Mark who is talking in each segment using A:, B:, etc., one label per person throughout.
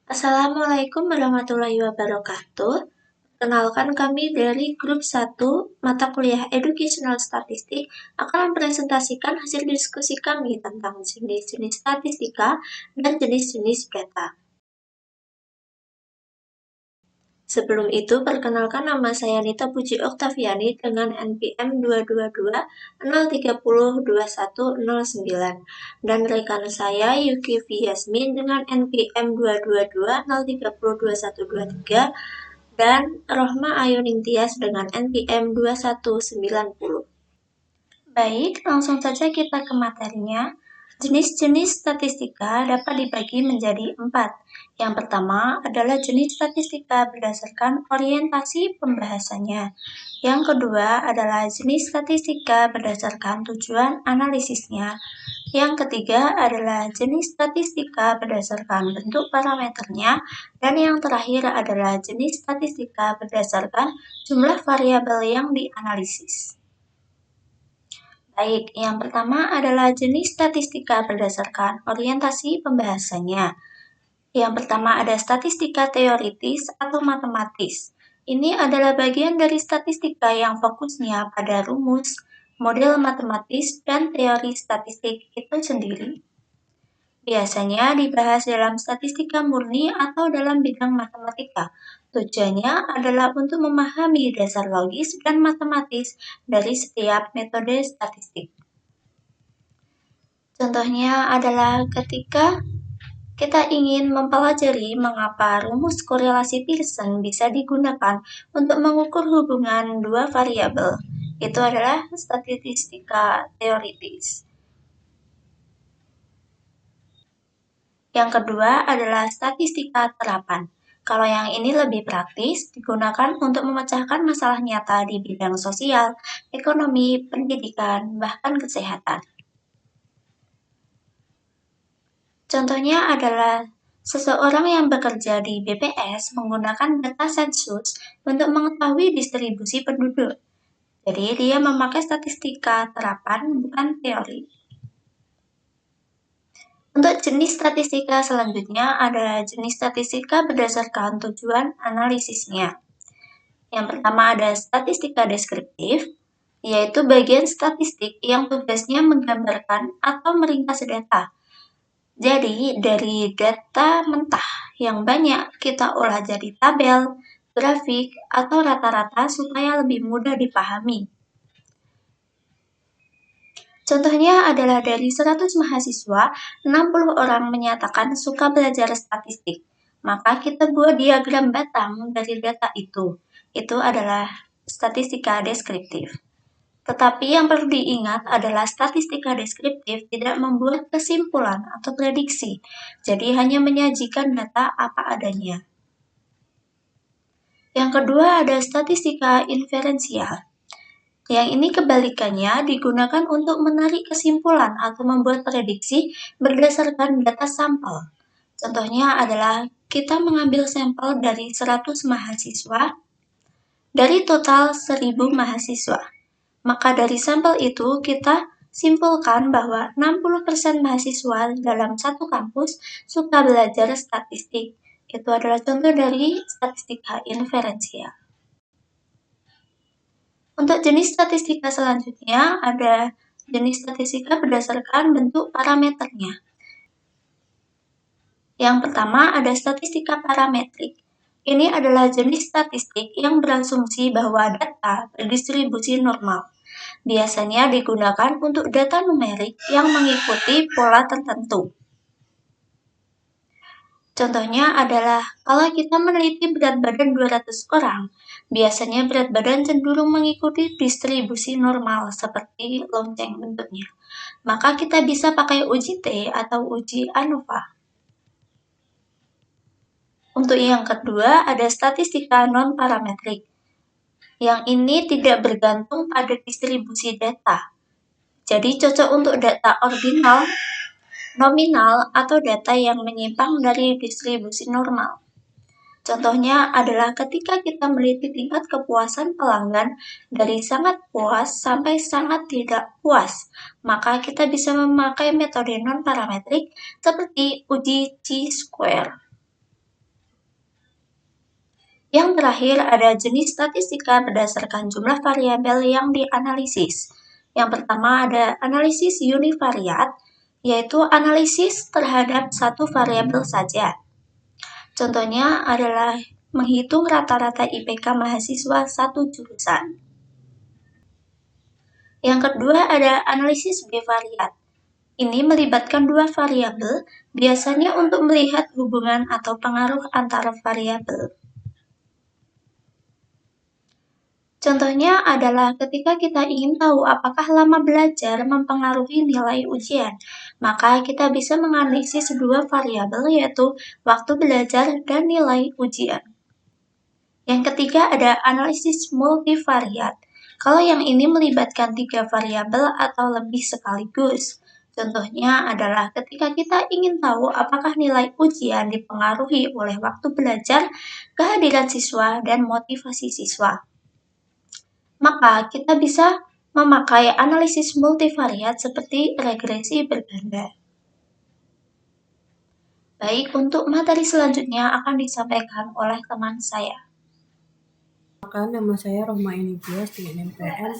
A: Assalamualaikum warahmatullahi wabarakatuh. Perkenalkan kami dari grup 1 mata kuliah Educational Statistik akan mempresentasikan hasil diskusi kami tentang jenis-jenis statistika dan jenis-jenis data. Sebelum itu, perkenalkan nama saya Nita Puji Oktaviani dengan NPM 222-030-2109 dan rekan saya Yuki Yasmin dengan NPM 222-030-2123 dan Rohma Ayuning Tias dengan NPM 2190. Baik, langsung saja kita ke materinya. Jenis-jenis statistika dapat dibagi menjadi 4. Yang pertama adalah jenis statistika berdasarkan orientasi pembahasannya. Yang kedua adalah jenis statistika berdasarkan tujuan analisisnya. Yang ketiga adalah jenis statistika berdasarkan bentuk parameternya. Dan yang terakhir adalah jenis statistika berdasarkan jumlah variabel yang dianalisis. Baik, yang pertama adalah jenis statistika berdasarkan orientasi pembahasannya. Yang pertama ada statistika teoritis atau matematis. Ini adalah bagian dari statistika yang fokusnya pada rumus, model matematis, dan teori statistik itu sendiri. Biasanya dibahas dalam statistika murni atau dalam bidang matematika. Tujuannya adalah untuk memahami dasar logis dan matematis dari setiap metode statistik. Contohnya adalah ketika kita ingin mempelajari mengapa rumus korelasi Pearson bisa digunakan untuk mengukur hubungan dua variabel. Itu adalah statistika teoritis. Yang kedua adalah statistika terapan. Kalau yang ini lebih praktis, digunakan untuk memecahkan masalah nyata di bidang sosial, ekonomi, pendidikan, bahkan kesehatan. Contohnya adalah seseorang yang bekerja di BPS menggunakan data sensus untuk mengetahui distribusi penduduk. Jadi dia memakai statistika terapan, bukan teori. Untuk jenis statistika selanjutnya ada jenis statistika berdasarkan tujuan analisisnya. Yang pertama ada statistika deskriptif, yaitu bagian statistik yang tugasnya menggambarkan atau meringkas data. Jadi, dari data mentah yang banyak kita olah jadi tabel, grafik, atau rata-rata supaya lebih mudah dipahami. Contohnya adalah dari 100 mahasiswa, 60 orang menyatakan suka belajar statistik. Maka kita buat diagram batang dari data itu. Itu adalah statistika deskriptif. Tetapi yang perlu diingat adalah statistika deskriptif tidak membuat kesimpulan atau prediksi, jadi hanya menyajikan data apa adanya. Yang kedua ada statistika inferensial. Yang ini kebalikannya digunakan untuk menarik kesimpulan atau membuat prediksi berdasarkan data sampel. Contohnya adalah kita mengambil sampel dari 100 mahasiswa dari total 1000 mahasiswa. Maka dari sampel itu kita simpulkan bahwa 60% mahasiswa dalam satu kampus suka belajar statistik. Itu adalah contoh dari statistika inferensial. Untuk jenis statistika selanjutnya ada jenis statistika berdasarkan bentuk parameternya. Yang pertama ada statistika parametrik. Ini adalah jenis statistik yang berasumsi bahwa data berdistribusi normal. Biasanya digunakan untuk data numerik yang mengikuti pola tertentu. Contohnya adalah kalau kita meneliti berat badan 200 orang, biasanya berat badan cenderung mengikuti distribusi normal seperti lonceng bentuknya. Maka kita bisa pakai uji T atau uji ANOVA. Untuk yang kedua ada statistika non-parametrik. Yang ini tidak bergantung pada distribusi data. Jadi cocok untuk data ordinal, nominal, atau data yang menyimpang dari distribusi normal. Contohnya adalah ketika kita meneliti tingkat kepuasan pelanggan dari sangat puas sampai sangat tidak puas, maka kita bisa memakai metode non-parametrik seperti uji chi-square. Yang terakhir ada jenis statistika berdasarkan jumlah variabel yang dianalisis. Yang pertama ada analisis univariat, yaitu analisis terhadap satu variabel saja. Contohnya adalah menghitung rata-rata IPK mahasiswa satu jurusan. Yang kedua ada analisis bivariat. Ini melibatkan dua variabel, biasanya untuk melihat hubungan atau pengaruh antara variabel. Contohnya adalah ketika kita ingin tahu apakah lama belajar mempengaruhi nilai ujian, maka kita bisa menganalisis dua variabel yaitu waktu belajar dan nilai ujian. Yang ketiga ada analisis multivariat. Kalau yang ini melibatkan 3 variabel atau lebih sekaligus. Contohnya adalah ketika kita ingin tahu apakah nilai ujian dipengaruhi oleh waktu belajar, kehadiran siswa, dan motivasi siswa. Maka kita bisa memakai analisis multivariat seperti regresi berganda. Baik, untuk materi selanjutnya akan disampaikan oleh teman saya.
B: Nama saya Rohma Enibias dengan NPM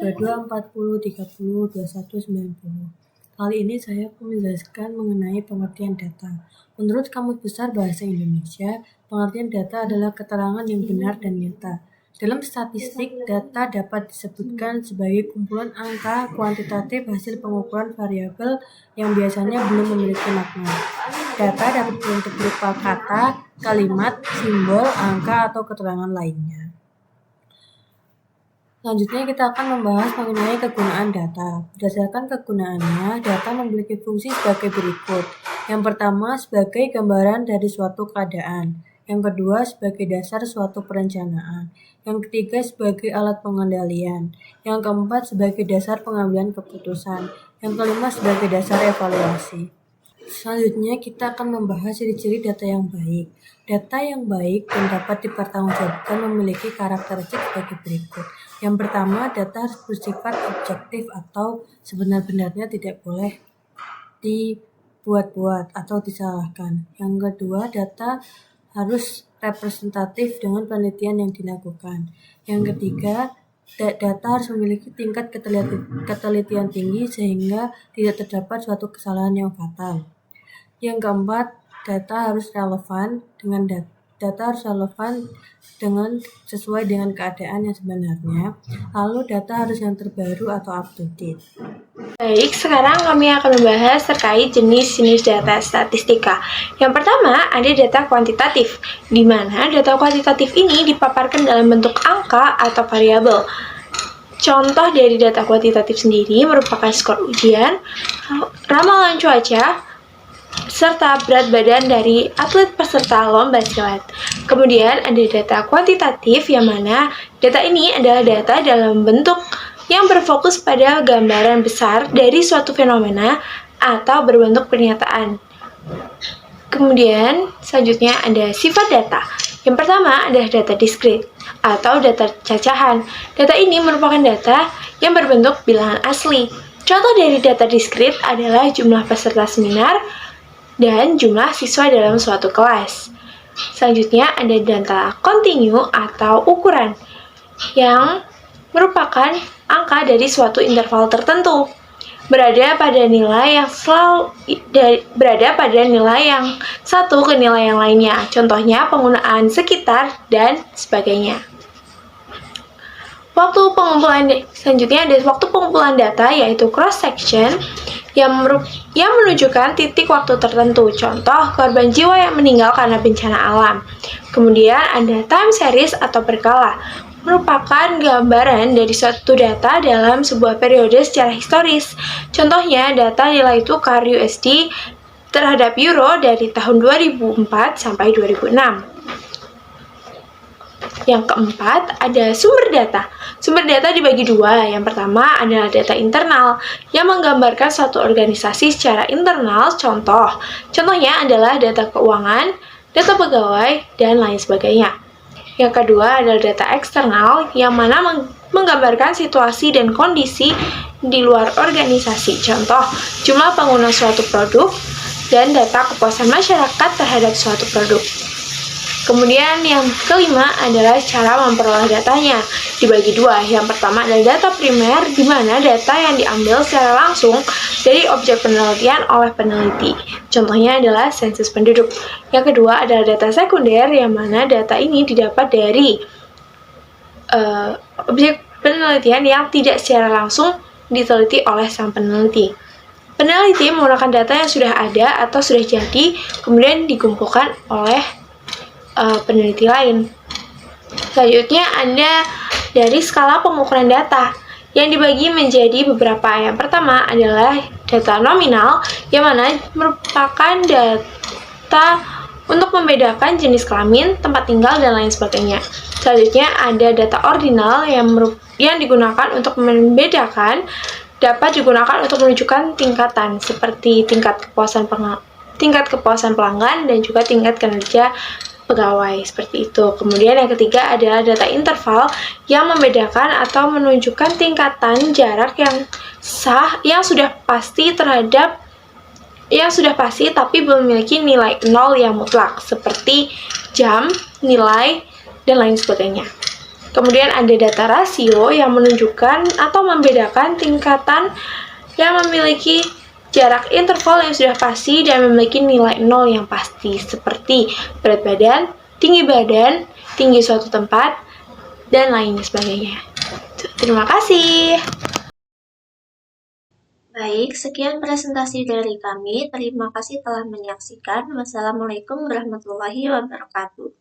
B: 2240302190. Kali ini saya akan menjelaskan mengenai pengertian data. Menurut Kamus Besar Bahasa Indonesia, pengertian data adalah keterangan yang benar dan nyata. Dalam statistik, data dapat disebutkan sebagai kumpulan angka kuantitatif hasil pengukuran variabel yang biasanya belum memiliki makna. Data dapat berbentuk berupa kata, kalimat, simbol, angka, atau keterangan lainnya. Selanjutnya kita akan membahas mengenai kegunaan data. Berdasarkan kegunaannya, data memiliki fungsi sebagai berikut. Yang pertama, sebagai gambaran dari suatu keadaan. Yang kedua, sebagai dasar suatu perencanaan. Yang ketiga, sebagai alat pengendalian. Yang keempat, sebagai dasar pengambilan keputusan. Yang kelima, sebagai dasar evaluasi. Selanjutnya kita akan membahas ciri-ciri data yang baik. Data yang baik dan dapat dipertanggungjawabkan memiliki karakteristik sebagai berikut. Yang pertama, data harus bersifat objektif atau sebenar-benarnya tidak boleh dibuat-buat atau disalahkan. Yang kedua, data harus representatif dengan penelitian yang dilakukan. Yang ketiga, data harus memiliki tingkat ketelitian tinggi sehingga tidak terdapat suatu kesalahan yang fatal. Yang keempat, data harus relevan dengan sesuai dengan keadaan yang sebenarnya. Lalu data harus yang terbaru atau up to date.
C: Baik, sekarang kami akan membahas terkait jenis-jenis data statistika. Yang pertama, ada data kuantitatif, di mana data kuantitatif ini dipaparkan dalam bentuk angka atau variabel. Contoh dari data kuantitatif sendiri merupakan skor ujian, ramalan cuaca, serta berat badan dari atlet peserta lomba silat. Kemudian ada data kuantitatif yang mana data ini adalah data dalam bentuk yang berfokus pada gambaran besar dari suatu fenomena atau berbentuk pernyataan. Kemudian selanjutnya ada sifat data. Yang pertama adalah data diskrit atau data cacahan. Data ini merupakan data yang berbentuk bilangan asli. Contoh dari data diskrit adalah jumlah peserta seminar dan jumlah siswa dalam suatu kelas. Selanjutnya ada data kontinu atau ukuran yang merupakan angka dari suatu interval tertentu, berada pada nilai yang satu ke nilai yang lainnya. Contohnya penggunaan sekitar dan sebagainya. Selanjutnya ada waktu pengumpulan data yaitu cross section yang menunjukkan titik waktu tertentu. Contoh korban jiwa yang meninggal karena bencana alam. Kemudian ada time series atau berkala, merupakan gambaran dari suatu data dalam sebuah periode secara historis. Contohnya data nilai tukar USD terhadap euro dari tahun 2004 sampai 2006. Yang keempat, ada sumber data. Sumber data dibagi dua. Yang pertama adalah data internal yang menggambarkan suatu organisasi secara internal. Contohnya adalah data keuangan, data pegawai, dan lain sebagainya. Yang kedua adalah data eksternal yang mana menggambarkan situasi dan kondisi di luar organisasi. Contoh, jumlah pengguna suatu produk dan data kepuasan masyarakat terhadap suatu produk. Kemudian yang kelima adalah cara memperoleh datanya. Dibagi dua. Yang pertama adalah data primer, di mana data yang diambil secara langsung dari objek penelitian oleh peneliti. Contohnya adalah sensus penduduk. Yang kedua adalah data sekunder, yang mana data ini didapat dari objek penelitian yang tidak secara langsung diteliti oleh sang peneliti. Peneliti menggunakan data yang sudah ada atau sudah jadi, kemudian dikumpulkan oleh peneliti lain. Selanjutnya ada dari skala pengukuran data yang dibagi menjadi beberapa. Yang pertama adalah data nominal, yang mana merupakan data untuk membedakan jenis kelamin, tempat tinggal, dan lain sebagainya. Selanjutnya ada data ordinal yang digunakan untuk membedakan, dapat digunakan untuk menunjukkan tingkatan seperti tingkat kepuasan pelanggan dan juga tingkat kinerja pegawai, seperti itu. Kemudian yang ketiga adalah data interval yang membedakan atau menunjukkan tingkatan jarak yang sudah pasti tapi belum memiliki nilai nol yang mutlak, seperti jam, nilai, dan lain sebagainya. Kemudian ada data rasio yang menunjukkan atau membedakan tingkatan yang memiliki jarak interval yang sudah pasti dan memiliki nilai nol yang pasti, seperti berat badan, tinggi suatu tempat, dan lain sebagainya. Terima kasih.
A: Baik, sekian presentasi dari kami. Terima kasih telah menyaksikan. Wassalamualaikum warahmatullahi wabarakatuh.